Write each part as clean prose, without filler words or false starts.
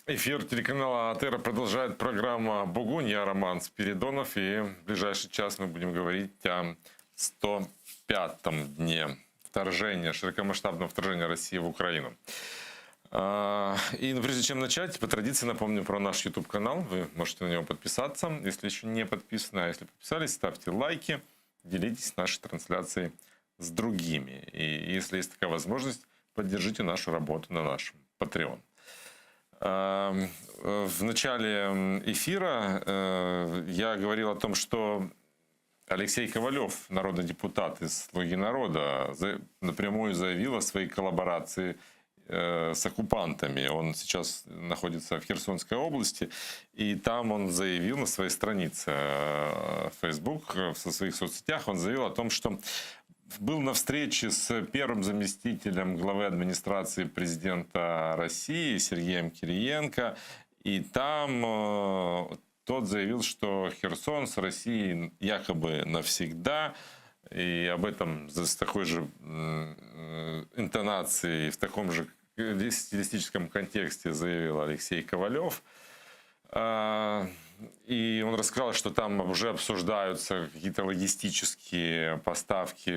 Эфир телеканала АТР продолжает программа «Бугунь». Я Роман Спиридонов. И в ближайший час мы будем говорить о 105-м дне вторжения, широкомасштабного вторжения России в Украину. И прежде чем начать, по традиции напомню про наш YouTube-канал. Вы можете на него подписаться, если еще не подписаны. А если подписались, ставьте лайки, делитесь нашей трансляцией с другими. И если есть такая возможность, поддержите нашу работу на нашем Patreon. В начале эфира я говорил о том, что Алексей Ковалев, народный депутат из «Слуги народа», напрямую заявил о своей коллаборации с оккупантами. Он сейчас находится в Херсонской области, и там он заявил на своей странице в Facebook, в своих соцсетях, он заявил о том, что был на встрече с первым заместителем главы администрации президента России Сергеем Кириенко, и там тот заявил, что Херсон с Россией якобы навсегда, и об этом с такой же интонацией, в таком же стилистическом контексте заявил Алексей Ковалев. И он рассказал, что там уже обсуждаются какие-то логистические поставки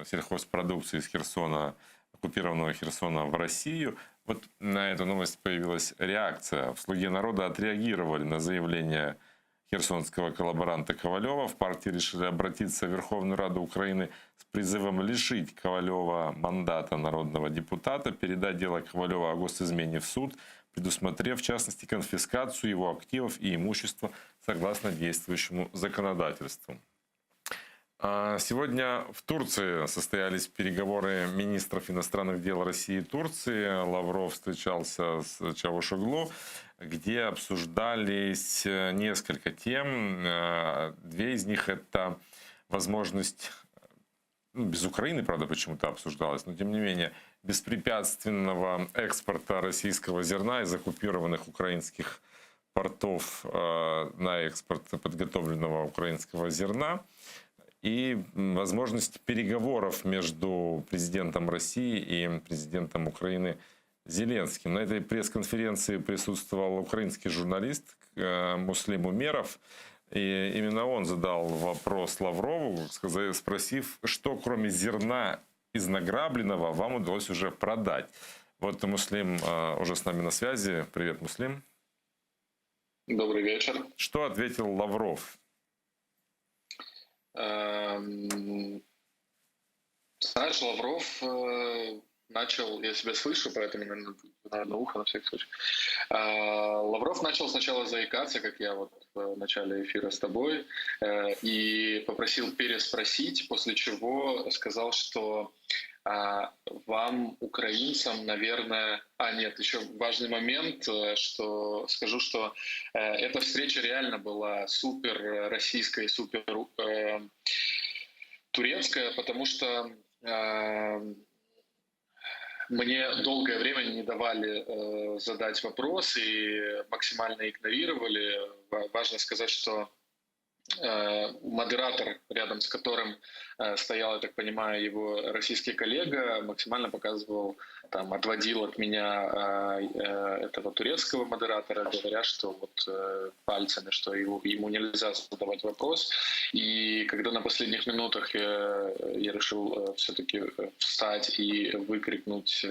сельхозпродукции из Херсона, оккупированного Херсона, в Россию. Вот на эту новость появилась реакция. В «Слуге народа» отреагировали на заявление херсонского коллаборанта Ковалева. В партии решили обратиться в Верховную Раду Украины с призывом лишить Ковалева мандата народного депутата, передать дело Ковалева о госизмене в суд, предусмотрев, в частности, конфискацию его активов и имущества согласно действующему законодательству. Сегодня в Турции состоялись переговоры министров иностранных дел России и Турции. Лавров встречался с Чавушоглу, где обсуждались несколько тем. Две из них — это возможность, без Украины, правда, почему-то обсуждалось, но тем не менее, беспрепятственного экспорта российского зерна из оккупированных украинских портов на экспорт подготовленного украинского зерна, и возможность переговоров между президентом России и президентом Украины Зеленским. На этой пресс-конференции присутствовал украинский журналист Муслим Умеров. И именно он задал вопрос Лаврову, спросив, что кроме зерна из награбленного вам удалось уже продать. Вот Муслим уже с нами на связи. Привет, Муслим. Добрый вечер. Что ответил Лавров? Знаешь, Лавров начал, я себя слышу, поэтому, наверное, ухо на всякий случай. Лавров начал сначала заикаться, как я вот в начале эфира с тобой, и попросил переспросить, после чего сказал, что вам, украинцам, наверное... нет, еще важный момент, что скажу, что эта встреча реально была супер российская, супер турецкая, потому что мне долгое время не давали задать вопрос и максимально игнорировали. Важно сказать, что модератор, рядом с которым стоял, я так понимаю, его российский коллега, максимально показывал, там, отводил от меня этого турецкого модератора, говоря, что вот пальцами, что ему нельзя задавать вопрос. И когда на последних минутах я решил все-таки встать и выкрикнуть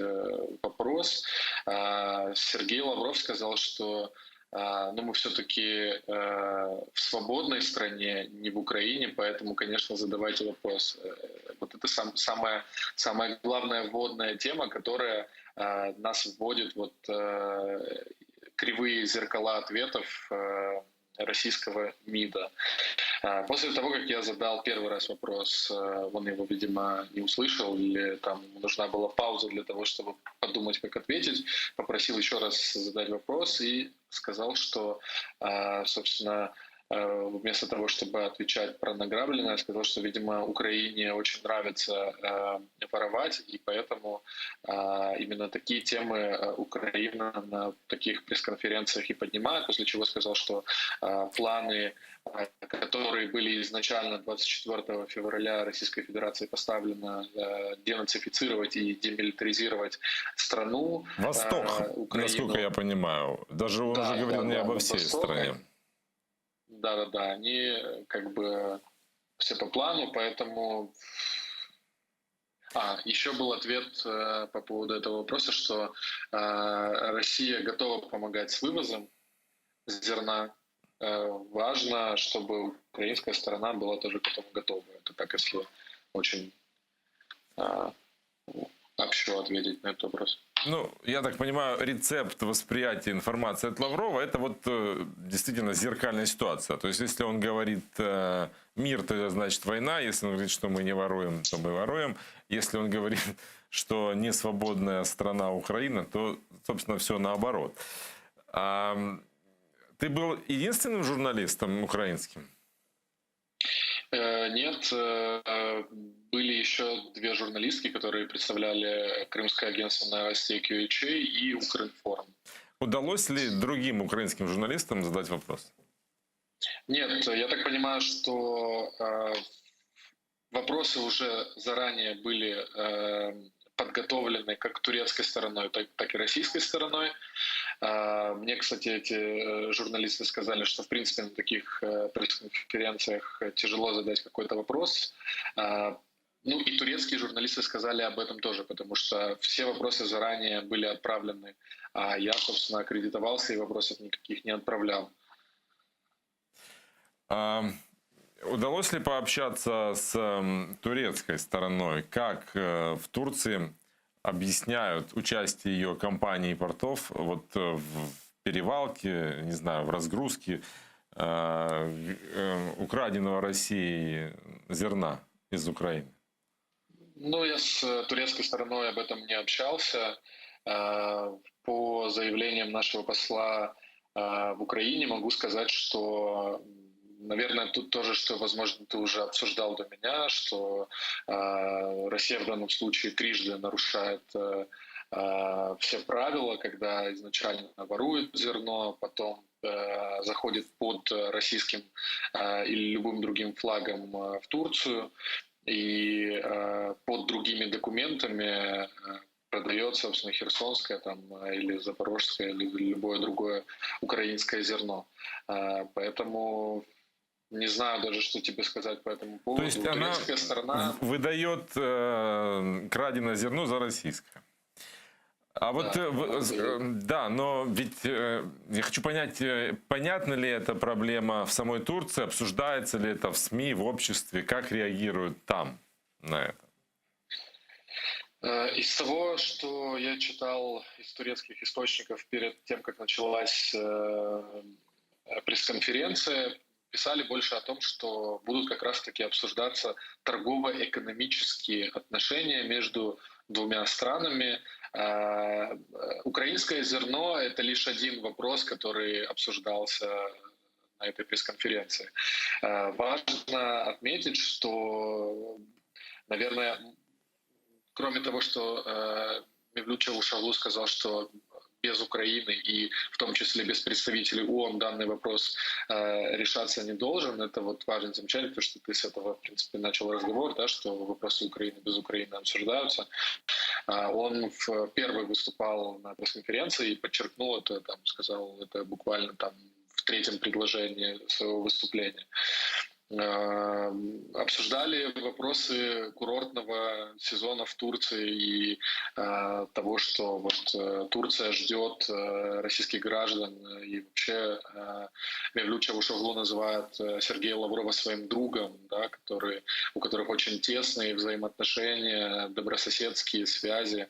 вопрос, Сергей Лавров сказал, что но мы все-таки в свободной стране, не в Украине, поэтому, конечно, задавайте вопрос. Вот это самая главная вводная тема, которая нас вводит вот кривые зеркала ответов российского МИДа. После того, как я задал первый раз вопрос, он его, видимо, не услышал, или там нужна была пауза для того, чтобы подумать, как ответить, попросил еще раз задать вопрос и сказал, что, собственно, вместо того, чтобы отвечать про награбленное, сказал, что, видимо, Украине очень нравится воровать, и поэтому именно такие темы Украина на таких пресс-конференциях и поднимает, после чего сказал, что планы, которые были изначально 24 февраля Российской Федерации поставлены денацифицировать и демилитаризировать страну, Восток, Украину. насколько я понимаю. Даже он уже говорил не обо всей стране. Да, они как бы все по плану, поэтому... еще был ответ по поводу этого вопроса, что Россия готова помогать с вывозом зерна. Важно, чтобы украинская сторона была тоже к этому готова. Это так, если очень общо ответить на этот вопрос. Ну, я так понимаю, рецепт восприятия информации от Лаврова – это вот действительно зеркальная ситуация. То есть, если он говорит мир, то это значит война. Если он говорит, что мы не воруем, то мы воруем. Если он говорит, что не свободная страна Украина, то, собственно, все наоборот. Ты был единственным журналистом украинским? Нет, были еще две журналистки, которые представляли Крымское агентство новостей QHA и Укринформ. Удалось ли другим украинским журналистам задать вопрос? Нет, я так понимаю, что вопросы уже заранее были подготовлены как турецкой стороной, так и российской стороной. Мне, кстати, эти журналисты сказали, что, в принципе, на таких пресс-конференциях тяжело задать какой-то вопрос. Ну и турецкие журналисты сказали об этом тоже, потому что все вопросы заранее были отправлены, а я, собственно, аккредитовался и вопросов никаких не отправлял. Удалось ли пообщаться с турецкой стороной? Как в Турции объясняют участие ее компаний и портов вот в перевалке, не знаю, в разгрузке украденного Россией зерна из Украины? Ну, я с турецкой стороной об этом не общался. По заявлениям нашего посла в Украине могу сказать, что, наверное, тут тоже, что, возможно, ты уже обсуждал до меня, что Россия в данном случае трижды нарушает все правила, когда изначально ворует зерно, потом заходит под российским или любым другим флагом в Турцию и под другими документами продает, собственно, херсонское там, или запорожское, или любое другое украинское зерно. Поэтому не знаю даже, что тебе сказать по этому поводу. То есть она сторона выдает краденое зерно за российское. А вот, да, но ведь я хочу понять, понятна ли эта проблема в самой Турции, обсуждается ли это в СМИ, в обществе, как реагируют там на это? Из того, что я читал из турецких источников перед тем, как началась пресс-конференция, писали больше о том, что будут как раз-таки обсуждаться торгово-экономические отношения между двумя странами. Украинское зерно — это лишь один вопрос, который обсуждался на этой пресс-конференции. Важно отметить, что, наверное, кроме того, что Мевлют Чавушоглу сказал, что без Украины и в том числе без представителей ООН данный вопрос решаться не должен. Это вот важно замечать, потому что ты с этого, в принципе, начал разговор, да, что вопросы Украины без Украины обсуждаются. Он первый выступал на пресс-конференции и подчеркнул это, там, сказал это буквально там в третьем предложении своего выступления. Обсуждали вопросы курортного сезона в Турции и того, что вот Турция ждет российских граждан, и вообще Мевлют Чавушоглу называет Сергея Лаврова своим другом, да, у которых очень тесные взаимоотношения, добрососедские связи.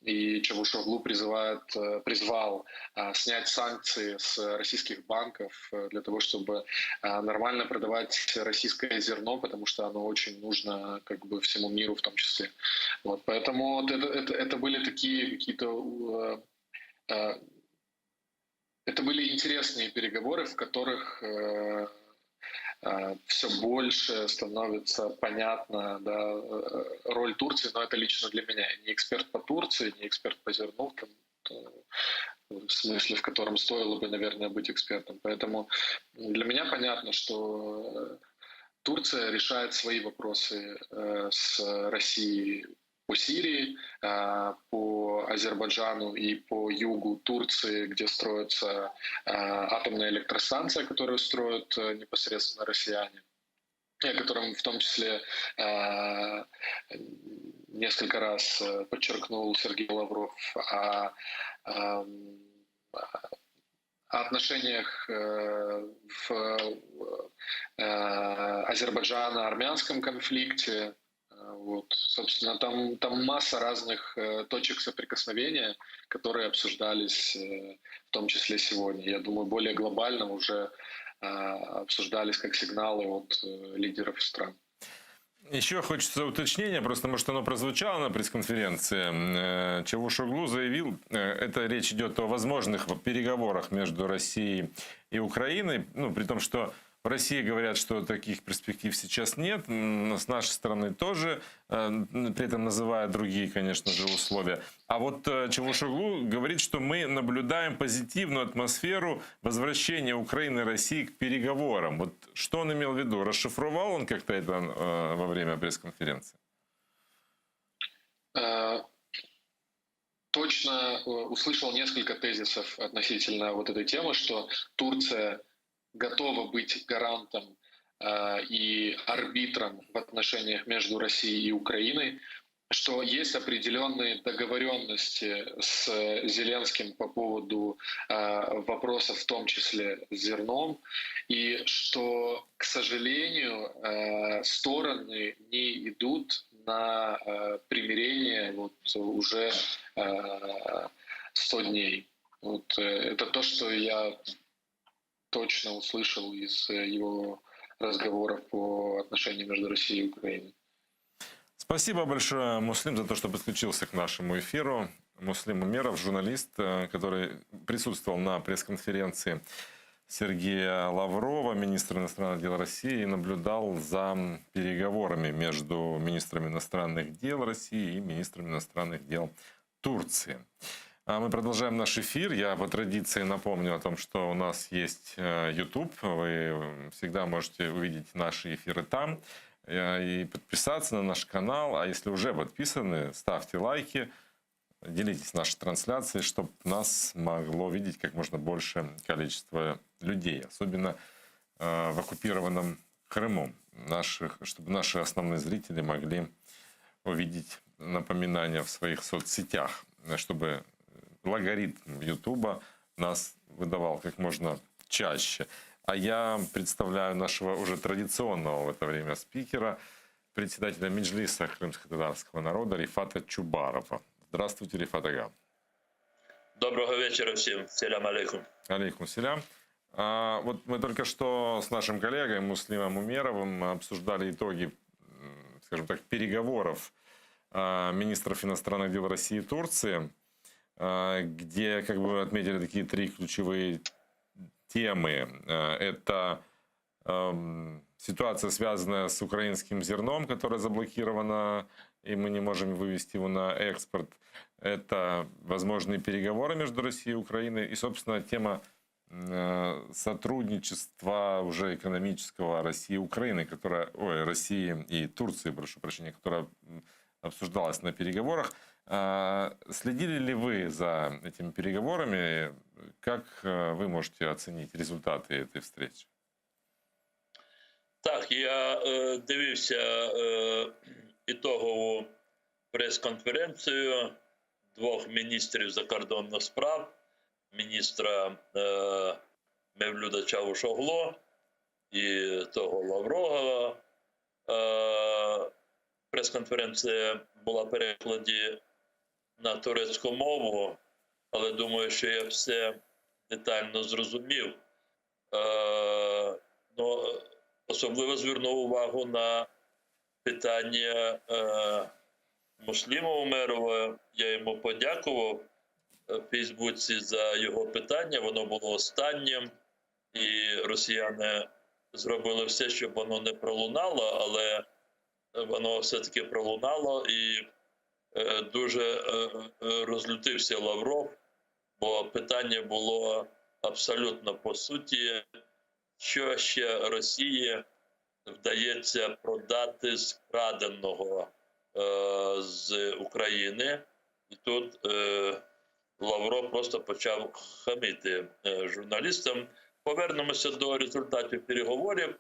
И Чавушоглу призвал снять санкции с российских банков для того, чтобы нормально продавать российское зерно, потому что оно очень нужно как бы всему миру в том числе. Вот, поэтому вот это были такие какие-то... Это были интересные переговоры, в которых все больше становится понятна, да, роль Турции, но это лично для меня. Я не эксперт по Турции, не эксперт по зерну, в смысле, в котором стоило бы, наверное, быть экспертом. Поэтому для меня понятно, что Турция решает свои вопросы с Россией по Сирии, по Азербайджану и по югу Турции, где строится атомная электростанция, которую строят непосредственно россияне, о котором в том числе несколько раз подчеркнул Сергей Лавров, о отношениях в Азербайджано-армянском конфликте. Вот, собственно, там масса разных точек соприкосновения, которые обсуждались в том числе сегодня. Я думаю, более глобально уже обсуждались как сигналы от лидеров стран. Еще хочется уточнения, просто может оно прозвучало на пресс-конференции. Чавушоглу заявил, это речь идет о возможных переговорах между Россией и Украиной, ну, при том, что в России говорят, что таких перспектив сейчас нет, с нашей стороны тоже, при этом называя другие, конечно же, условия. А вот Чавушоглу говорит, что мы наблюдаем позитивную атмосферу возвращения Украины и России к переговорам. Вот что он имел в виду? Расшифровал он как-то это во время пресс-конференции? Точно услышал несколько тезисов относительно вот этой темы, что Турция готова быть гарантом и арбитром в отношениях между Россией и Украиной, что есть определенные договоренности с Зеленским по поводу вопросов, в том числе с зерном, и что, к сожалению, стороны не идут на примирение вот уже 100 дней. Вот это то, что я точно услышал из его разговоров по отношениям между Россией и Украиной. Спасибо большое, Муслим, за то, что подключился к нашему эфиру. Муслим Умеров, журналист, который присутствовал на пресс-конференции Сергея Лаврова, министра иностранных дел России, и наблюдал за переговорами между министрами иностранных дел России и министром иностранных дел Турции. Мы продолжаем наш эфир. Я по традиции напомню о том, что у нас есть YouTube. Вы всегда можете увидеть наши эфиры там и подписаться на наш канал. А если уже подписаны, ставьте лайки, делитесь нашей трансляцией, чтобы нас могло видеть как можно большее количество людей, особенно в оккупированном Крыму, чтобы наши основные зрители могли увидеть напоминания в своих соцсетях, чтобы логаритм Ютуба нас выдавал как можно чаще. А я представляю нашего уже традиционного в это время спикера, председателя Меджлиса крымско-татарского народа Рифата Чубарова. Здравствуйте, Рифат ага. Доброго вечера всем. Салям алейкум. Алейкум салям. Вот мы только что с нашим коллегой Муслимом Умеровым обсуждали итоги, скажем так, переговоров министров иностранных дел России и Турции, где, как бы, отметили такие 3 ключевые темы. Это ситуация, связанная с украинским зерном, которое заблокировано, и мы не можем вывести его на экспорт. Это возможные переговоры между Россией и Украиной. И, собственно, тема сотрудничества уже экономического России и Украины, России и Турции, прошу прощения, которая обсуждалась на переговорах. Следили ли вы за этими переговорами? Как вы можете оценить результаты этой встречи? Так, я дивився ітогову прес-конференцію 2 міністрів закордонних справ, міністра Мевлюда Чавушоглу і того Лаврова. Прес-конференція була в перекладі на турецьку мову, але думаю, що я все детально зрозумів. Особливо звернув увагу на питання Мусліма Умерова. Я йому подякував в Фейсбуці за його питання. Воно було останнім, і росіяни зробили все, щоб воно не пролунало, але воно все-таки пролунало, і дуже розлютився Лавров, бо питання було абсолютно по суті, що ще Росії вдається продати з краденого з України. І тут Лавров просто почав хамити журналістам. Повернемося до результатів переговорів.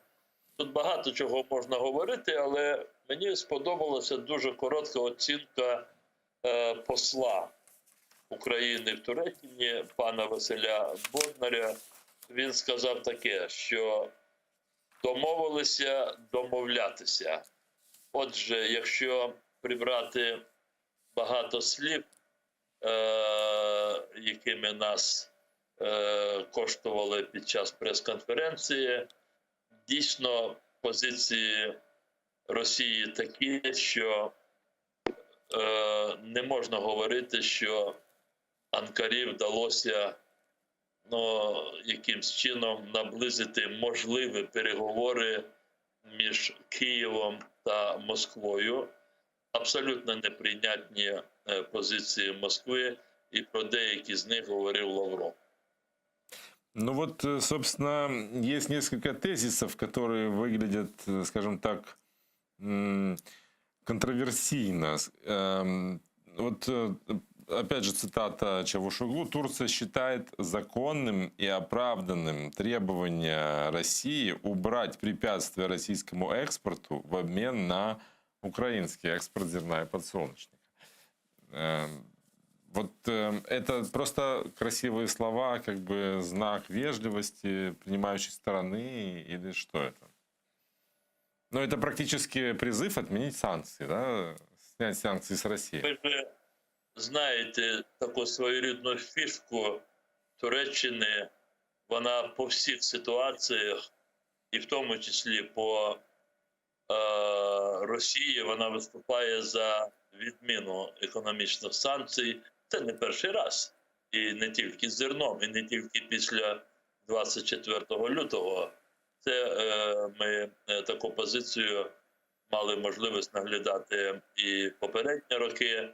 Тут багато чого можна говорити, але мені сподобалася дуже коротка оцінка посла України в Туреччині, пана Василя Боднаря. Він сказав таке, що домовилися домовлятися. Отже, якщо прибрати багато слів, якими нас коштували під час прес-конференції, дійсно позиції Росії такі, що не можна говорити, що Анкарі вдалося якимсь чином наблизити можливі переговори між Києвом та Москвою. Абсолютно неприйнятні позиции Москвы, и про деякі з них говорил Лавров. Ну вот, собственно, есть несколько тезисов, которые выглядят, скажем так, контроверсийно. Вот, опять же, цитата Чавушоглу. Турция считает законным и оправданным требование России убрать препятствия российскому экспорту в обмен на украинский экспорт зерна и подсолнечника. Вот это просто красивые слова, как бы знак вежливости принимающей стороны, или что это? Но это практически призыв отменить санкции, да? Снять санкции с России. Ви ж знаєте таку своєрідну фішку Туреччини, вона по всіх ситуаціях, і в тому числі по Росії, вона виступає за відміну економічних санкцій. Це не перший раз. І не тільки з зерном, і не тільки після 24 лютого. Це ми таку позицію мали можливість наглядати і попередні роки.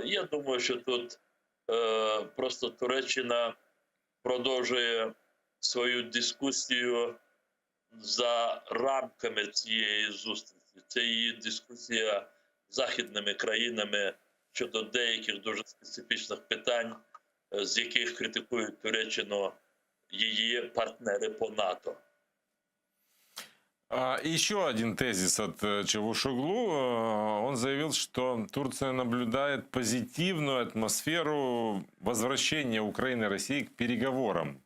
Я думаю, що тут просто Туреччина продовжує свою дискусію за рамками цієї зустрічі. Це її дискусія з західними країнами щодо деяких дуже специфічних питань, з яких критикують Туреччину її партнери по НАТО. Еще один тезис от Чавушоглу. Он заявил, что Турция наблюдает позитивную атмосферу возвращения Украины и России к переговорам.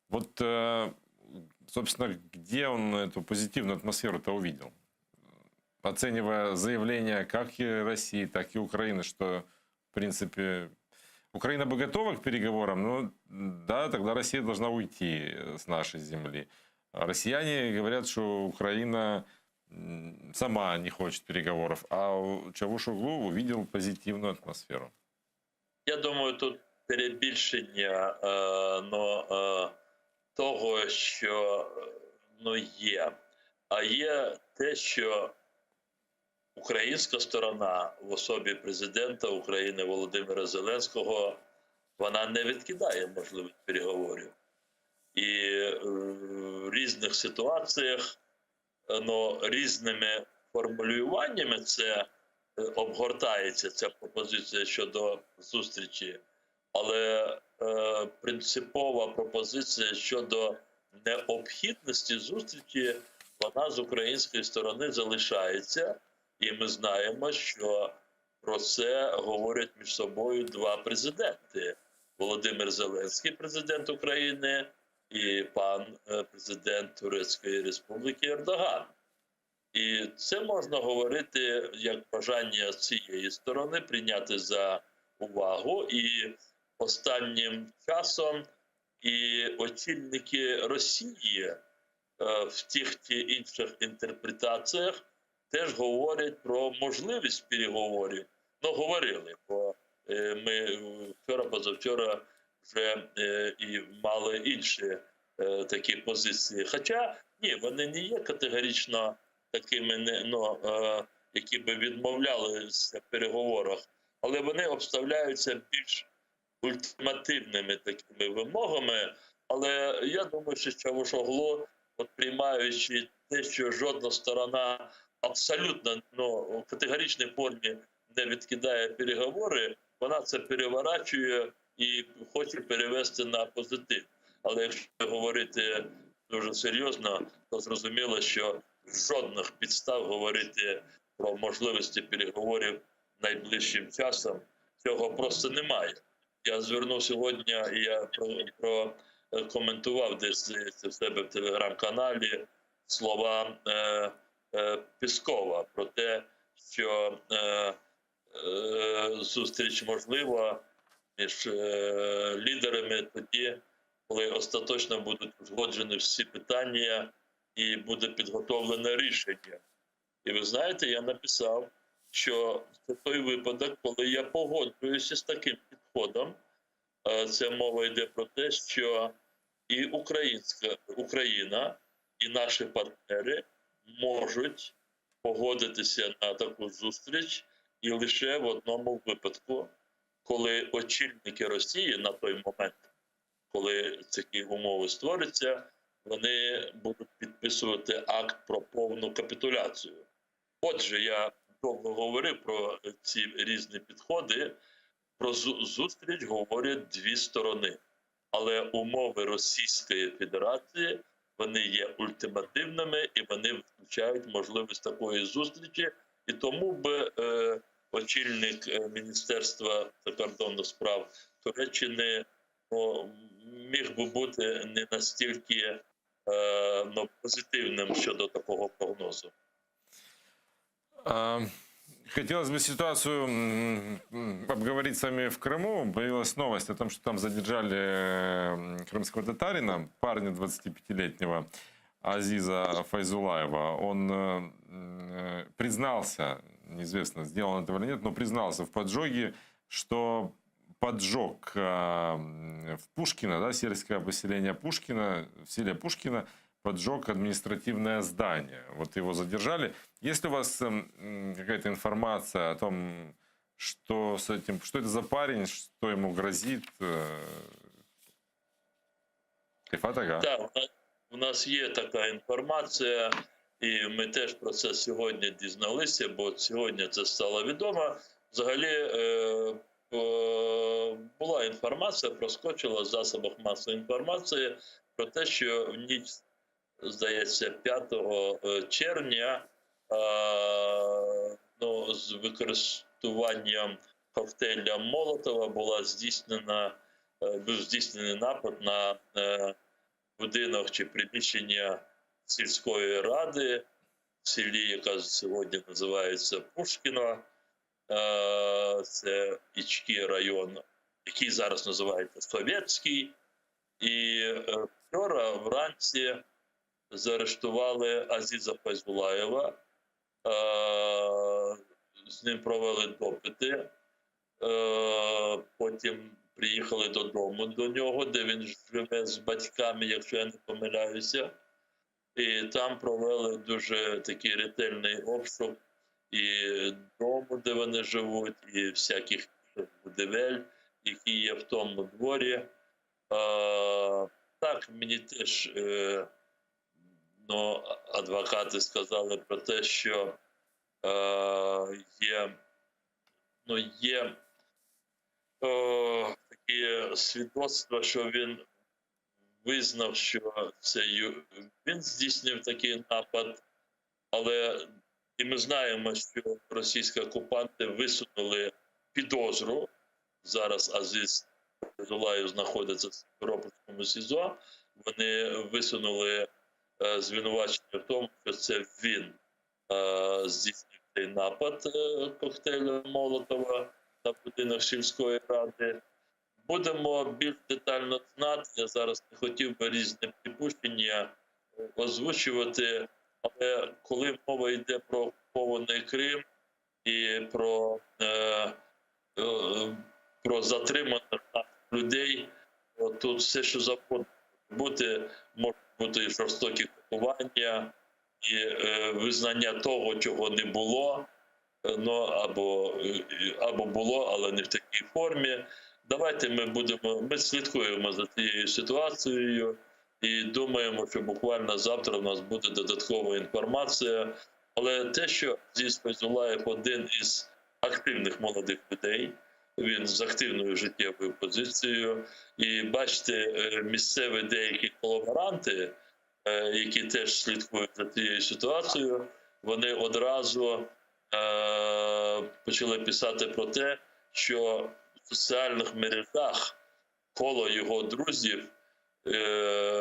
Вот, собственно, где он эту позитивную атмосферу-то увидел? Оценивая заявления как и России, так и Украины, что, в принципе, Украина бы готова к переговорам, но да, тогда Россия должна уйти с нашей земли. Россияне говорят, что Украина сама не хочет переговоров, а Чавушоглу увидел позитивную атмосферу. Я думаю, тут перебільшення того, що є. А є те, що українська сторона в особі президента України Володимира Зеленського, вона не відкидає можливість переговорів. І в різних ситуаціях, різними формулюваннями це обгортається, ця пропозиція щодо зустрічі. Але принципова пропозиція щодо необхідності зустрічі, вона з української сторони залишається. І ми знаємо, що про це говорять між собою два президенти. Володимир Зеленський, президент України, і пан президент Турецької Республіки Ердоган. І це можна говорити як бажання цієї сторони прийняти за увагу. І останнім часом і очільники Росії в тих чи інших інтерпретаціях теж говорять про можливість переговорів. Говорили, бо ми вчора-позавчора вже і мали інші такі позиції. Хоча Ні, вони не є категорично такими, які би відмовлялися в переговорах, але вони обставляються більш ультимативними такими вимогами. Але я думаю, що Чавушоглу, приймаючи те, що жодна сторона абсолютно в категоричній формі не відкидає переговори, вона це переворачує і хоче перевести на позитив. Але якщо говорити дуже серйозно, то зрозуміло, що жодних підстав говорити про можливості переговорів найближчим часом цього просто немає. Я звернув сьогодні, і я прокоментував десь в себе в телеграм-каналі слова Піскова про те, що зустріч можлива між лідерами тоді, коли остаточно будуть узгоджені всі питання і буде підготовлене рішення. І ви знаєте, я написав, що це той випадок, коли я погоджуюся з таким підходом. Це мова йде про те, що і Україна, і наші партнери можуть погодитися на таку зустріч і лише в одному випадку, коли очільники Росії на той момент, коли такі умови створяться, вони будуть підписувати акт про повну капітуляцію. Отже, я довго говорив про ці різні підходи. Про зустріч говорять дві сторони. Але умови Російської Федерації, вони є ультимативними і вони включають можливість такої зустрічі. І тому би очільник Міністерства закордонних справ Туреччини міг би бути не настільки позитивним щодо такого прогнозу. Хотелось бы ситуацию обговорить с вами в Крыму. Появилась новость о том, что там задержали крымского татарина, парня 25-летнего Азиза Файзулаева. Он признался, неизвестно, сделал он этого или нет, но признался в поджоге, что поджог в Пушкино, да, сельское поселение Пушкино, в селе Пушкино, поджег административное здание. Вот его задержали. Есть ли у вас какая-то информация о том, что с этим, что это за парень, что ему грозит? Рифат Ага. Так, у нас є така інформація, і ми теж про це сьогодні дізналися, бо сьогодні це стало відомо. Взагалі була інформація, проскочила в засобах масової інформації про те, що в ніч, здається, 5 червня з використанням коктейля Молотова був здійснений напад на будинок чи приміщення сільської ради в селі, яка сьогодні називається Пушкіно. Це Ічкий район, який зараз називається Совєтський. І вчора вранці заарештували Азіза Файзулаєва, з ним провели допити, потім приїхали додому до нього, де він живе з батьками, якщо я не помиляюся. І там провели дуже такий ретельний обшук і дому, де вони живуть, і всяких будівель, які є в тому дворі. Так, мені теж адвокати сказали про те, що є такі свідоцтва, що він визнав, що це він здійснив такий напад, але і ми знаємо, що російські окупанти висунули підозру. Зараз Азіз Файзулаєв знаходиться в Сімферопольському СІЗО. Вони висунули звинувачення в тому, що це він здійснив цей напад коктейлю Молотова на будинок сільської ради. Будемо більш детально знати. Я зараз не хотів би різні припущення озвучувати, але коли мова йде про окупований Крим і про затриманих людей, тут все, що завгодно бути, може бути жорстокі купування і визнання того, чого не було, ну, або було, але не в такій формі. Давайте ми слідкуємо за цією ситуацією і думаємо, що буквально завтра у нас буде додаткова інформація. Але те, що Азіз Фейзулаєв один із активних молодих людей, він з активною життєвою позицією. І бачите, місцеві деякі колаборанти, які теж слідкують за цією ситуацією, вони одразу почали писати про те, що в соціальних мережах коло його друзів,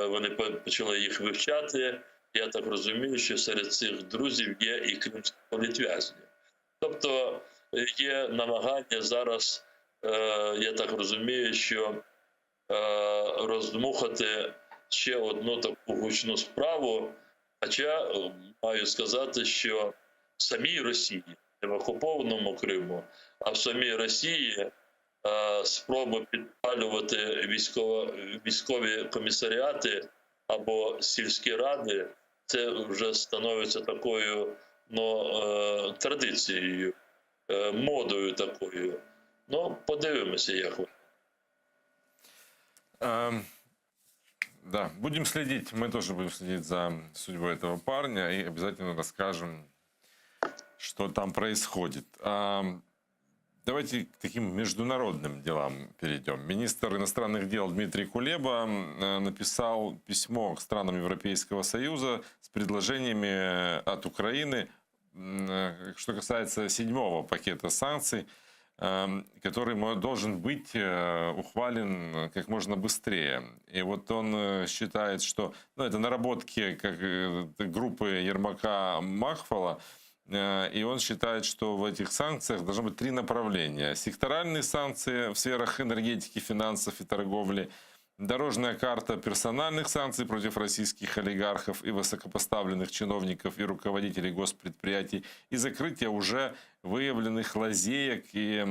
вони почали їх вивчати. Я так розумію, що серед цих друзів є і кримські політв'язні. Тобто є намагання зараз, я так розумію, що роздмухати ще одну таку гучну справу. Хоча маю сказати, що в самій Росії, не в окупованому Криму, а в самій Росії спроби підпалювати військові комісаріати або сільські ради, це вже становиться такою традицією, модою такою. Ну, подивимося, як воно. Да, будем следить, мы тоже будем следить за судьбой этого парня и обязательно расскажем, что там происходит. Давайте к таким международным делам перейдем. Министр иностранных дел Дмитрий Кулеба написал письмо к странам Европейского Союза с предложениями от Украины, что касается 7-го пакета санкций, который должен быть ухвален как можно быстрее. И вот он считает, что это наработки как группы Ермака Махфала, и он считает, что в этих санкциях должно быть 3 направления. Секторальные санкции в сферах энергетики, финансов и торговли, дорожная карта персональных санкций против российских олигархов и высокопоставленных чиновников и руководителей госпредприятий и закрытие уже выявленных лазеек и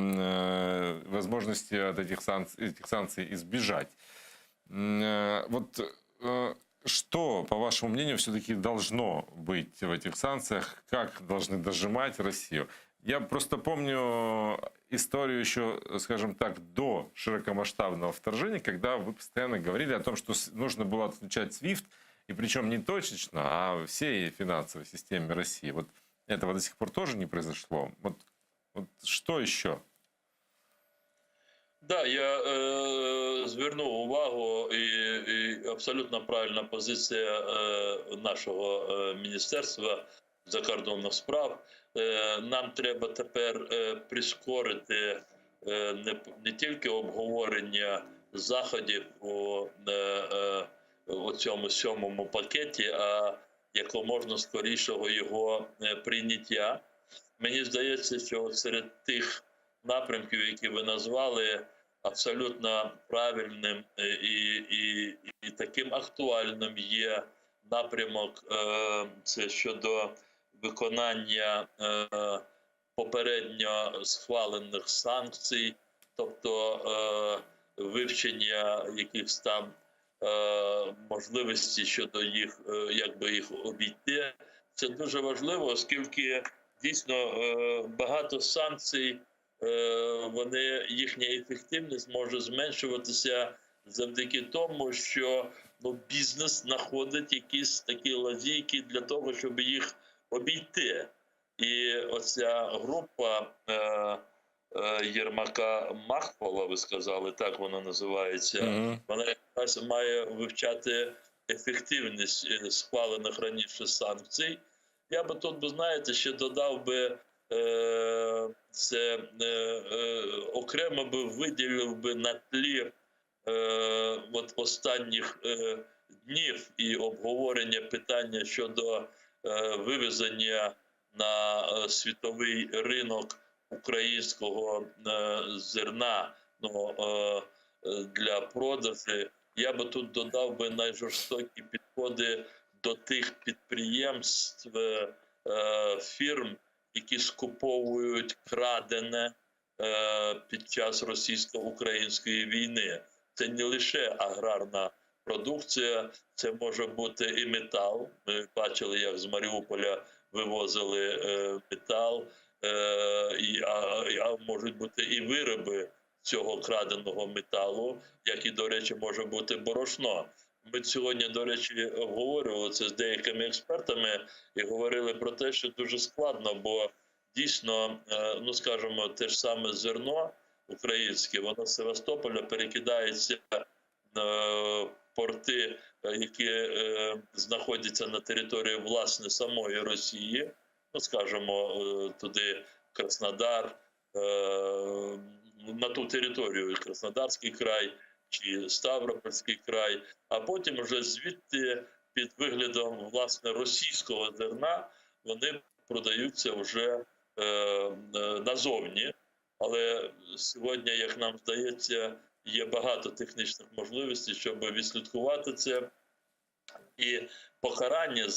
возможности от этих санкций избежать. Вот что, по вашему мнению, все-таки должно быть в этих санкциях? Как должны дожимать Россию? Я просто помню историю еще, скажем так, до широкомасштабного вторжения, когда вы постоянно говорили о том, что нужно было отключать SWIFT, и причем не точечно, а всей финансовой системе России. Вот этого до сих пор тоже не произошло. Вот что еще? Да, я звернув увагу, і абсолютно правильна позиція нашого Міністерства закордонних справ. Нам треба тепер прискорити не тільки обговорення заходів у цьому 7-му пакеті, а якомога скорішого його прийняття. Мені здається, що серед тих напрямків, які ви назвали, абсолютно правильним і таким актуальним є напрямок це щодо виконання попередньо схвалених санкцій, тобто вивчення якихось там можливостей щодо їх, як би їх обійти. Це дуже важливо, оскільки дійсно багато санкцій, їхня ефективність може зменшуватися завдяки тому, що бізнес знаходить якісь такі лазійки для того, щоб їх обійти. І оця група Єрмака Махфала, ви сказали, так вона називається, вона якраз має вивчати ефективність схвалених раніше санкцій. Я би тут, знаєте, ще додав би, це окремо би виділив би на тлі останніх днів і обговорення питання щодо вивезення на світовий ринок українського зерна для продажу. Я би тут додав би найжорстокі підходи до тих підприємств, фірм, які скуповують крадене під час російсько-української війни. Це не лише аграрна продукція, це може бути і метал. Ми бачили, як з Маріуполя вивозили метал, а можуть бути і вироби цього краденого металу, як і, до речі, може бути борошно. Ми сьогодні, до речі, обговорювали це з деякими експертами і говорили про те, що дуже складно, бо дійсно, ну скажімо, те ж саме зерно українське, воно з Севастополя перекидається на порти, які знаходяться на території, власне, самої Росії, ну скажімо, туди Краснодар, на ту територію Краснодарський край чи Ставропольський край, а потім вже звідти під виглядом, власне, російського зерна вони продаються вже назовні. Але сьогодні, як нам здається, є багато технічних можливостей, щоб відслідкувати це. І покарання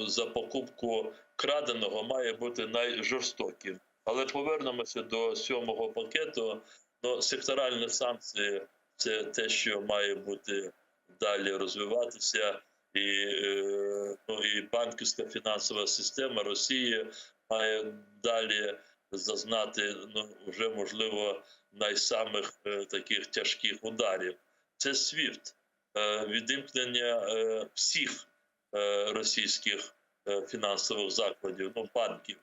за покупку краденого має бути найжорстоким. Але повернемося до 7-го пакету. Ну, секторальні санкції – це те, що має бути далі розвиватися. І банківська фінансова система Росії має далі зазнати, ну, вже, можливо, найсамих таких тяжких ударів. Це SWIFT, відімкнення всіх російських фінансових закладів, ну, банків,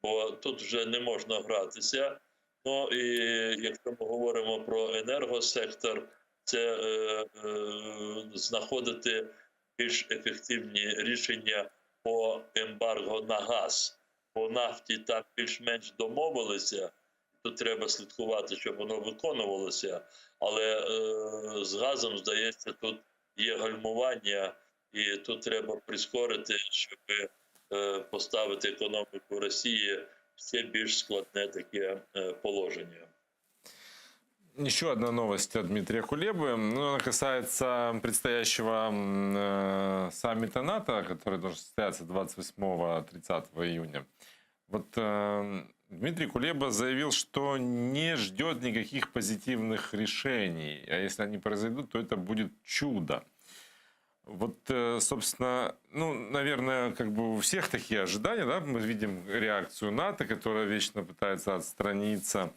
бо тут вже не можна гратися. Ну, і якщо ми говоримо про енергосектор, це знаходити більш ефективні рішення по ембарго на газ. По нафті там більш-менш домовилися, тут треба слідкувати, щоб воно виконувалося, але з газом, здається, тут є гальмування, і тут треба прискорити, щоб поставити економіку Росії в ще більш складне таке положення. Еще одна новость от Дмитрия Кулебы. Ну, она касается предстоящего саммита НАТО, который должен состояться 28-30 июня. Вот Дмитрий Кулеба заявил, что не ждет никаких позитивных решений. А если они произойдут, то это будет чудо. Вот, собственно, ну, наверное, как бы у всех такие ожидания, да? Мы видим реакцию НАТО, которая вечно пытается отстраниться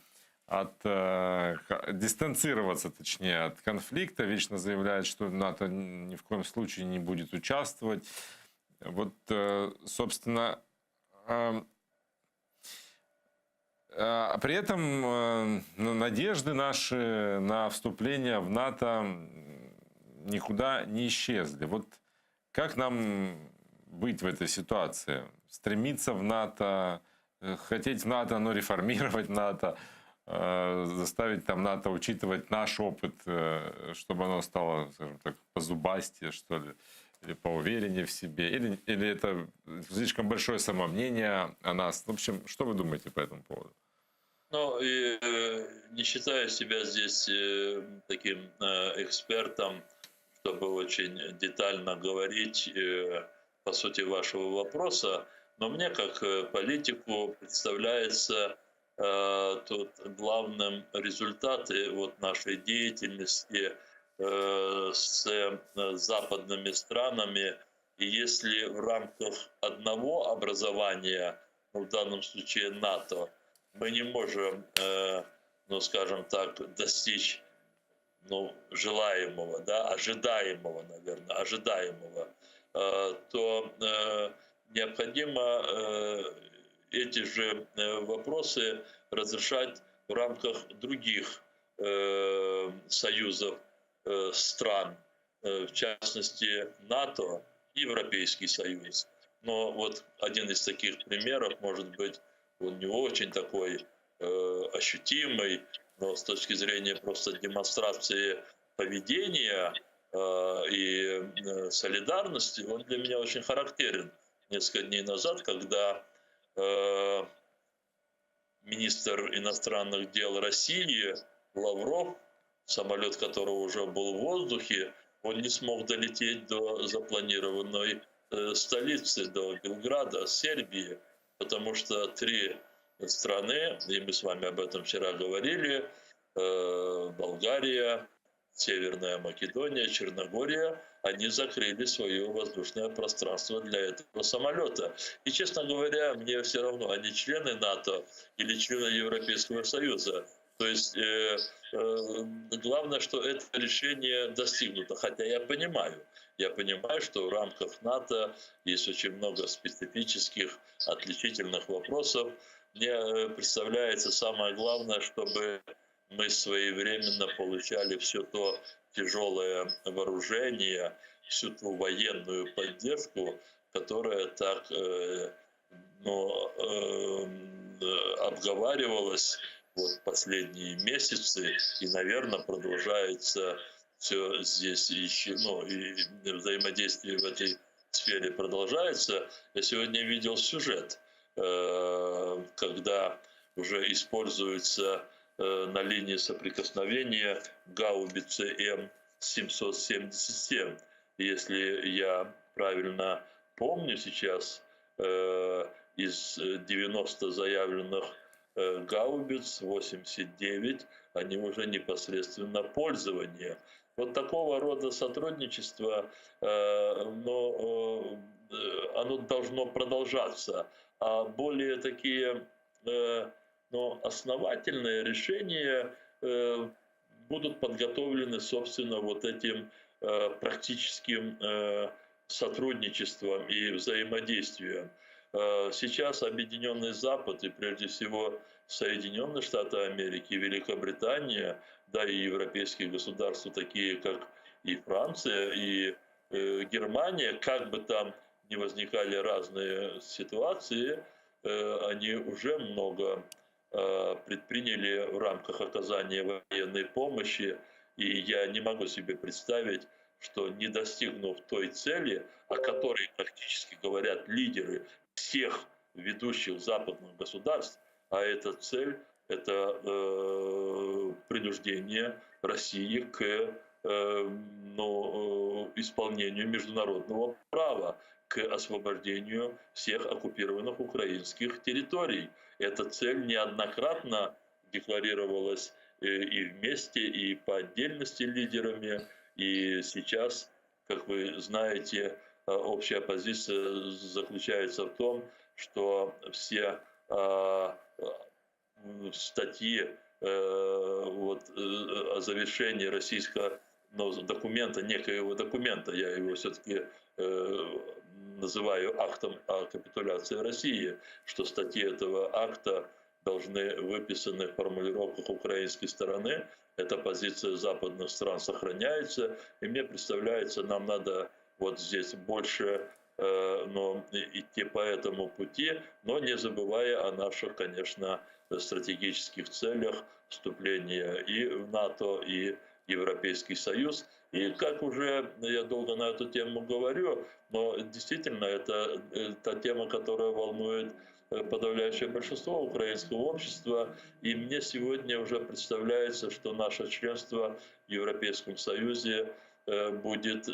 дистанцироваться, точнее, от конфликта, вечно заявляет, что НАТО ни в коем случае не будет участвовать. Вот, собственно, а при этом надежды наши на вступление в НАТО никуда не исчезли. Вот как нам быть в этой ситуации? Стремиться в НАТО, хотеть в НАТО, но реформировать НАТО, заставить там НАТО учитывать наш опыт, чтобы оно стало, скажем так, позубастее, что ли, или поувереннее в себе, или это слишком большое самомнение о нас. В общем, что вы думаете по этому поводу? Ну, и не считаю себя здесь таким экспертом, чтобы очень детально говорить по сути вашего вопроса, но мне как политику представляется тут главным результаты вот нашей деятельности с западными странами. И если в рамках одного образования, ну, в данном случае НАТО, мы не можем, ну, скажем так, достичь, ну, желаемого, да, ожидаемого, наверное, ожидаемого, то необходимо эти же вопросы разрешать в рамках других союзов стран, в частности НАТО, Европейский Союз. Но вот один из таких примеров, может быть, он не очень такой ощутимый, но с точки зрения просто демонстрации поведения и солидарности, он для меня очень характерен. Несколько дней назад, когда министр иностранных дел России Лавров, самолет которого уже был в воздухе, он не смог долететь до запланированной столицы, до Белграда, Сербии, потому что 3 страны, и мы с вами об этом вчера говорили, Болгария, Северная Македония, Черногория, они закрыли свое воздушное пространство для этого самолета. И, честно говоря, мне все равно, они члены НАТО или члены Европейского Союза. То есть главное, что это решение достигнуто. Хотя я понимаю, что в рамках НАТО есть очень много специфических, отличительных вопросов. Мне представляется самое главное, чтобы мы своевременно получали все то тяжелое вооружение, всю ту военную поддержку, которая так обговаривалась вот последние месяцы и, наверное, продолжается все здесь еще, и взаимодействие в этой сфере продолжается. Я сегодня видел сюжет, когда уже используется на линии соприкосновения гаубицы М777. Если я правильно помню сейчас, из 90 заявленных гаубиц 89, они уже непосредственно пользование. Вот такого рода сотрудничество, оно должно продолжаться. А более такие основательные решения будут подготовлены, собственно, вот этим практическим сотрудничеством и взаимодействием. Сейчас Объединенный Запад и прежде всего Соединенные Штаты Америки, Великобритания, да и европейские государства, такие как и Франция, и Германия, как бы там ни возникали разные ситуации, они уже много предприняли в рамках оказания военной помощи. И я не могу себе представить, что не достигнув той цели, о которой практически говорят лидеры всех ведущих западных государств, а эта цель – это принуждение России к исполнению международного права, к освобождению всех оккупированных украинских территорий. Эта цель неоднократно декларировалась и вместе, и по отдельности лидерами. И сейчас, как вы знаете, общая позиция заключается в том, что все статьи о завершении российского документа, некоего документа, я его все-таки называю актом о капитуляции России, что статьи этого акта должны выписаны в формулировках украинской стороны. Эта позиция западных стран сохраняется. И мне представляется, нам надо вот здесь больше идти по этому пути, но не забывая о наших, конечно, стратегических целях вступления и в НАТО, и в Европейский Союз. И как уже я долго на эту тему говорю, но действительно это та тема, которая волнует подавляющее большинство украинского общества. И мне сегодня уже представляется, что наше членство в Европейском Союзе будет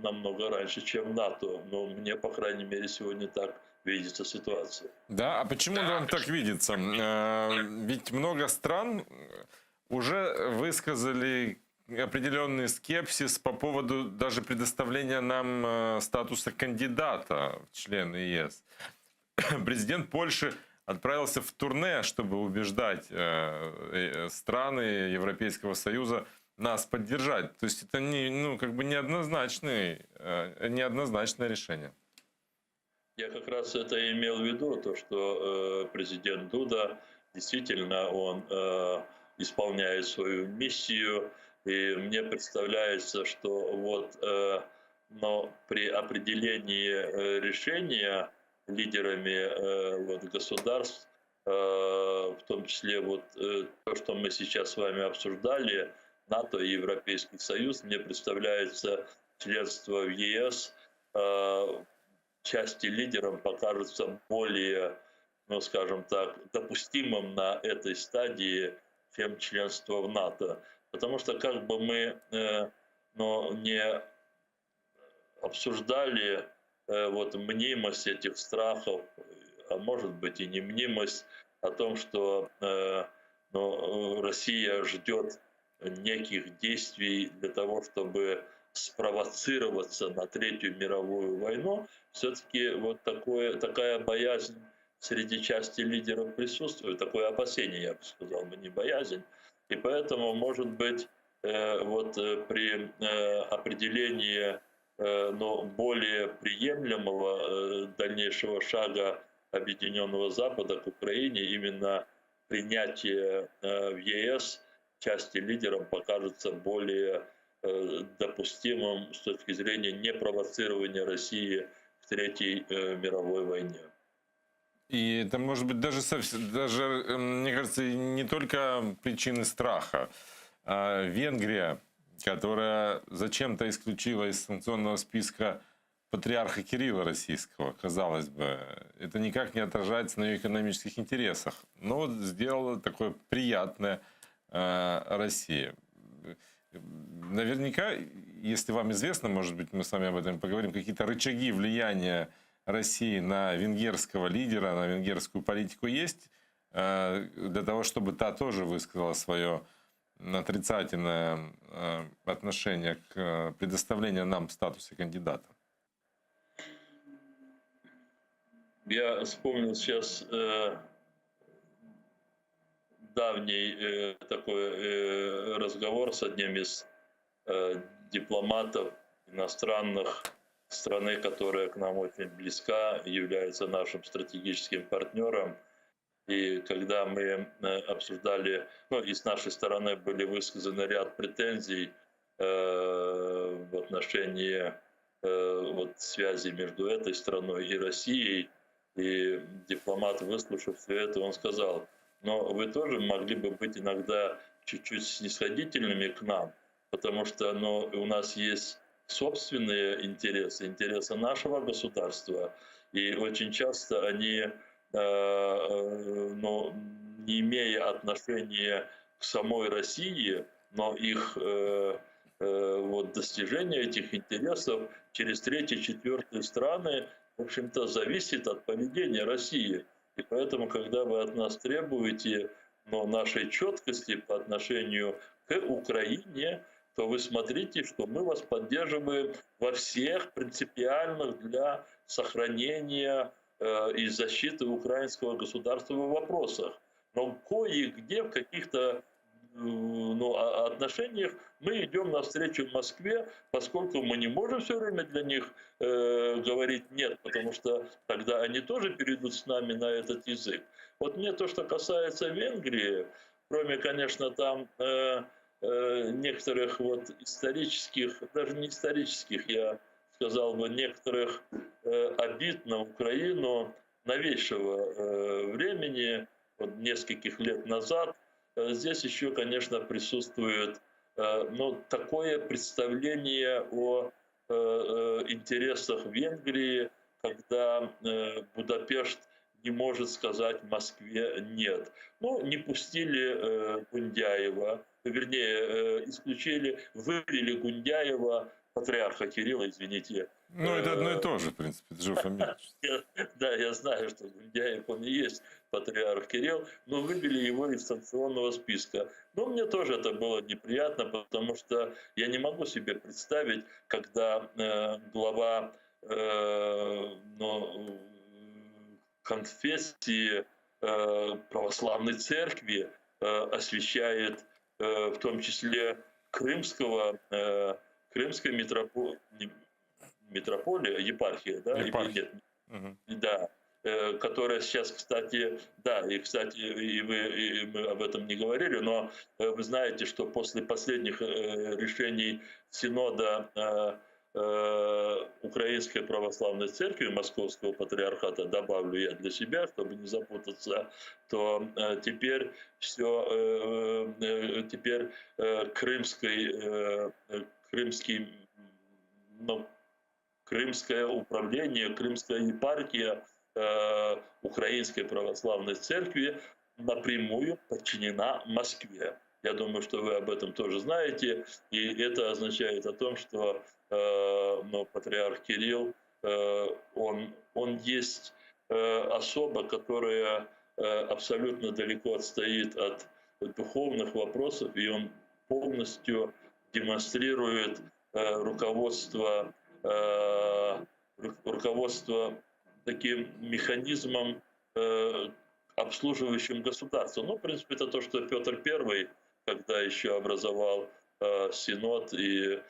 намного раньше, чем НАТО. Но мне, по крайней мере, сегодня так видится ситуация. Да, а почему вам так видится? Ведь много стран уже высказали определенный скепсис по поводу даже предоставления нам статуса кандидата в члены ЕС. Президент Польши отправился в турне, чтобы убеждать страны Европейского Союза нас поддержать. То есть это неоднозначное решение. Я как раз это имел в виду, то, что президент Дуда действительно он исполняет свою миссию. И мне представляется, что но при определении решения лидерами государств, в том числе то, что мы сейчас с вами обсуждали, НАТО и Европейский Союз, мне представляется, членство в ЕС части лидерам покажется более, скажем так, допустимым на этой стадии, чем членство в НАТО. Потому что как бы мы не обсуждали мнимость этих страхов, а может быть и не мнимость, о том, что Россия ждет неких действий для того, чтобы спровоцироваться на Третью мировую войну, все-таки вот такая боязнь среди части лидеров присутствует, такое опасение, я бы сказал, не боязнь. И поэтому, может быть, при определении более приемлемого дальнейшего шага Объединенного Запада к Украине, именно принятие в ЕС части лидеров покажется более допустимым с точки зрения непровоцирования России к Третьей мировой войне. И это может быть даже, мне кажется, не только причины страха. Венгрия, которая зачем-то исключила из санкционного списка патриарха Кирилла российского, казалось бы, это никак не отражается на ее экономических интересах. Но вот сделала такое приятное России. Наверняка, если вам известно, может быть, мы с вами об этом поговорим, какие-то рычаги влияния России на венгерского лидера, на венгерскую политику есть, для того, чтобы та тоже высказала свое отрицательное отношение к предоставлению нам статуса кандидата? Я вспомнил сейчас давний такой разговор с одним из дипломатов иностранных страны, которая к нам очень близка, является нашим стратегическим партнером. И когда мы обсуждали, и с нашей стороны были высказаны ряд претензий в отношении связи между этой страной и Россией, и дипломат, выслушав все это, он сказал: но вы тоже могли бы быть иногда чуть-чуть снисходительными к нам, потому что у нас есть собственные интересы, интересы нашего государства, и очень часто они, не имея отношения к самой России, но их достижение этих интересов через третьи, четвертые страны, в общем-то, зависит от поведения России. И поэтому, когда вы от нас требуете нашей четкости по отношению к Украине, то вы смотрите, что мы вас поддерживаем во всех принципиальных для сохранения и защиты украинского государства вопросах. Но кое-где в каких-то отношениях мы идем навстречу в Москве, поскольку мы не можем все время для них говорить «нет», потому что тогда они тоже перейдут с нами на этот язык. Вот мне то, что касается Венгрии, кроме, конечно, там некоторых исторических, даже не исторических, я сказал бы, некоторых обид на Украину новейшего времени, нескольких лет назад, здесь еще, конечно, присутствует такое представление о интересах Венгрии, когда Будапешт не может сказать Москве «нет». Не пустили Гундяева, вернее, вывели Гундяева, патриарха Кирилла, извините. Это одно и то же, в принципе, это же фамилия. Да, я знаю, что Гундяев, он и есть патриарх Кирилл, но вывели его из санкционного списка. Но мне тоже это было неприятно, потому что я не могу себе представить, когда глава конфессии православной церкви освящает в том числе крымской митрополии, епархия, да? Епархия. Да, которая сейчас, кстати, и мы об этом не говорили, но вы знаете, что после последних решений Синода Украинской Православной Церкви, Московского Патриархата, добавлю я для себя, чтобы не запутаться, то теперь крымское управление, крымская епархия Украинской Православной Церкви напрямую подчинена Москве. Я думаю, что вы об этом тоже знаете, и это означает о том, что патриарх Кирилл, он есть особа, которая абсолютно далеко отстоит от духовных вопросов, и он полностью демонстрирует руководство таким механизмом, обслуживающим государство. Ну, в принципе, это то, что Петр I, когда еще образовал Синод и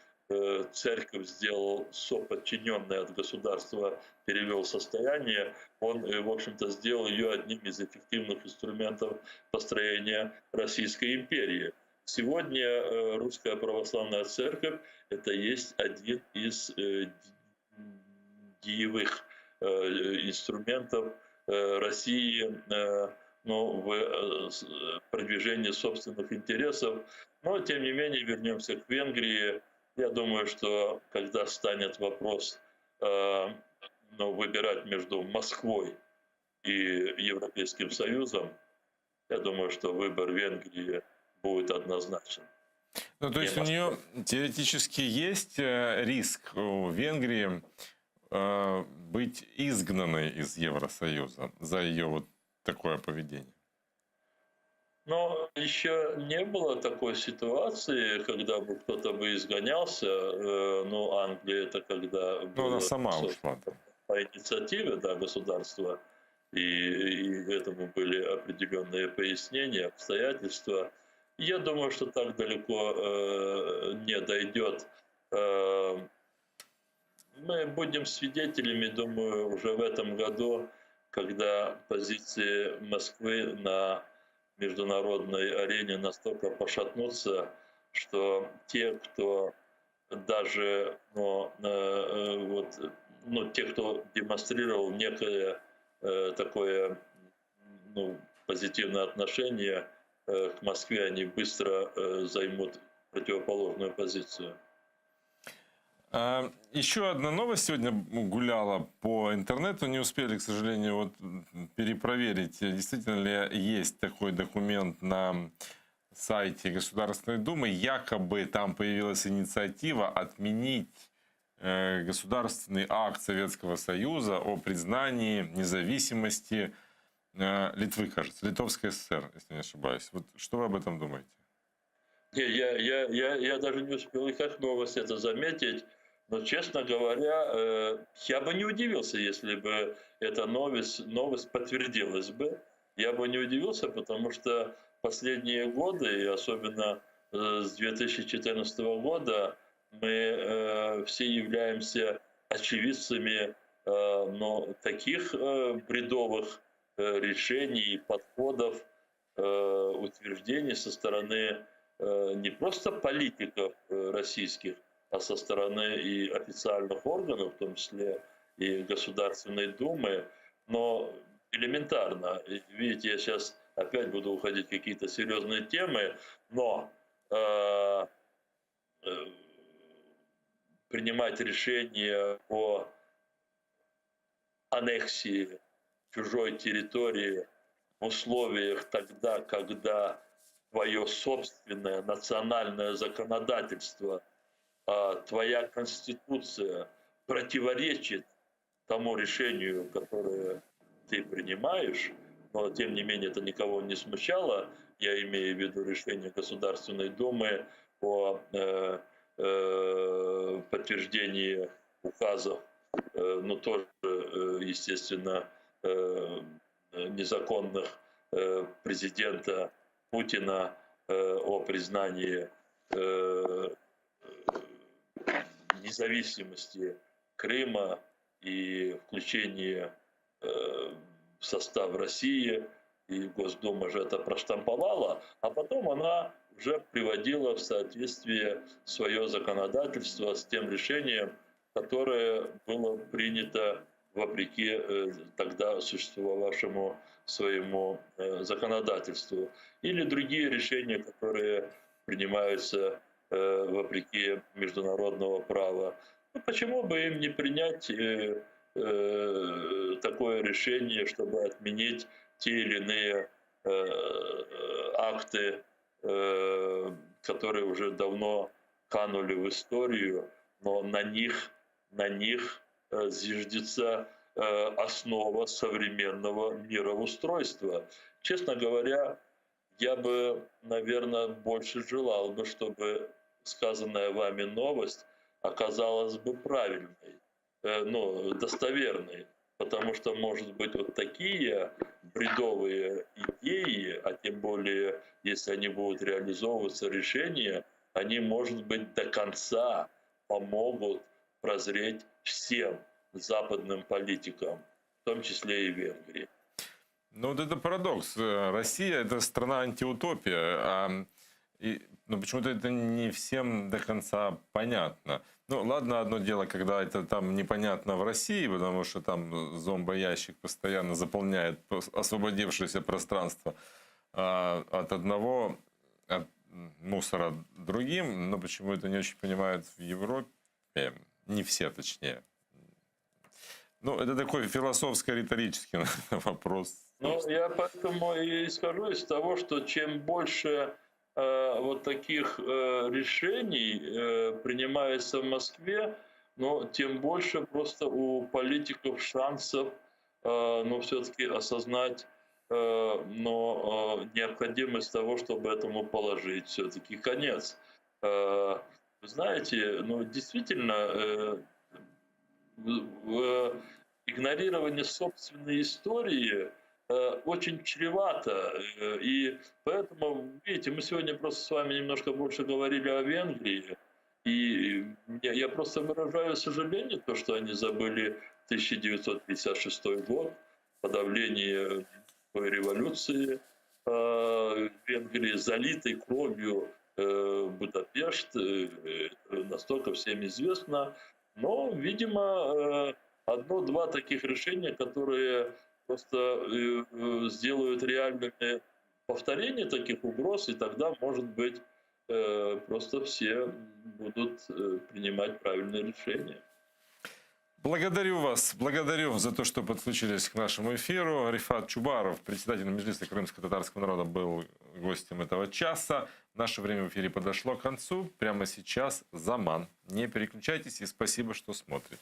церковь сделал соподчиненное от государства, перевел состояние, он, в общем-то, сделал ее одним из эффективных инструментов построения Российской империи. Сегодня Русская Православная Церковь – это есть один из деевых инструментов России, в продвижении собственных интересов. Но, тем не менее, вернемся к Венгрии. Я думаю, что когда станет вопрос выбирать между Москвой и Европейским Союзом, я думаю, что выбор Венгрии будет однозначен. Ну, то есть у нее теоретически есть риск у Венгрии быть изгнанной из Евросоюза за ее вот такое поведение? Но еще не было такой ситуации, когда бы кто-то бы изгонялся. Ну, Англия это когда она сама ушла. По инициативе государства, и этому были определенные пояснения, обстоятельства. Я думаю, что так далеко не дойдет. Мы будем свидетелями, думаю, уже в этом году, когда позиции Москвы на международной арене настолько пошатнутся, что те, кто даже те, кто демонстрировал некое такое позитивное отношение к Москве, они быстро займут противоположную позицию. Еще одна новость сегодня гуляла по интернету. Не успели, к сожалению, перепроверить, действительно ли есть такой документ на сайте Государственной Думы. Якобы там появилась инициатива отменить государственный акт Советского Союза о признании независимости Литвы, кажется, Литовской ССР, если не ошибаюсь. Вот что вы об этом думаете? Я даже не успел и как новость это заметить. Но, честно говоря, я бы не удивился, если бы эта новость подтвердилась бы. Я бы не удивился, потому что последние годы, и особенно с 2014 года, мы все являемся очевидцами таких бредовых решений, подходов, утверждений со стороны не просто политиков российских, а со стороны и официальных органов, в том числе и Государственной Думы. Но элементарно, видите, я сейчас опять буду уходить в какие-то серьезные темы, но принимать решение о аннексии чужой территории в условиях тогда, когда твое собственное национальное законодательство, твоя конституция противоречит тому решению, которое ты принимаешь, но тем не менее это никого не смущало. Я имею в виду решение Государственной Думы о подтверждении указов, но тоже, естественно, незаконных президента Путина о признании независимости Крыма и включении в состав России, и Госдума же это проштамповала, а потом она уже приводила в соответствие свое законодательство с тем решением, которое было принято вопреки тогда существовавшему своему законодательству, или другие решения, которые принимаются вопреки международного права. Ну, почему бы им не принять такое решение, чтобы отменить те или иные акты, которые уже давно канули в историю, но на них зиждется основа современного мироустройства. Честно говоря, я бы, наверное, больше желал бы, чтобы сказанная вами новость оказалась бы правильной, ну, достоверной. Потому что, может быть, вот такие бредовые идеи, а тем более, если они будут реализовываться, решения, они, может быть, до конца помогут прозреть всем западным политикам, в том числе и Венгрии. Ну, вот это парадокс. Россия – это страна-антиутопия, но почему-то это не всем до конца понятно. Ну, ладно, одно дело, когда это там непонятно в России, потому что там зомбоящик постоянно заполняет освободившееся пространство от одного от мусора другим, но почему это не очень понимают в Европе, не все точнее. Ну, это такой философско-риторический вопрос. Ну, я поэтому и исхожу из того, что чем больше вот таких решений принимается в Москве, но тем больше просто у политиков шансов, ну, все-таки осознать необходимость того, чтобы этому положить все-таки конец. Вы знаете, ну, действительно, игнорирование собственной истории очень чревато. И поэтому, видите, мы сегодня просто с вами немножко больше говорили о Венгрии. И я просто выражаю сожаление, то, что они забыли 1956 год, подавление революции в Венгрии, залитой кровью Будапешт, настолько всем известно. Но, видимо, одно-два таких решения, которые просто сделают реальными повторение таких угроз, и тогда, может быть, просто все будут принимать правильные решения. Благодарю вас. Благодарю за то, что подключились к нашему эфиру. Рифат Чубаров, председатель Меджлиса крымско-татарского народа, был гостем этого часа. Наше время в эфире подошло к концу. Прямо сейчас Заман. Не переключайтесь и спасибо, что смотрите.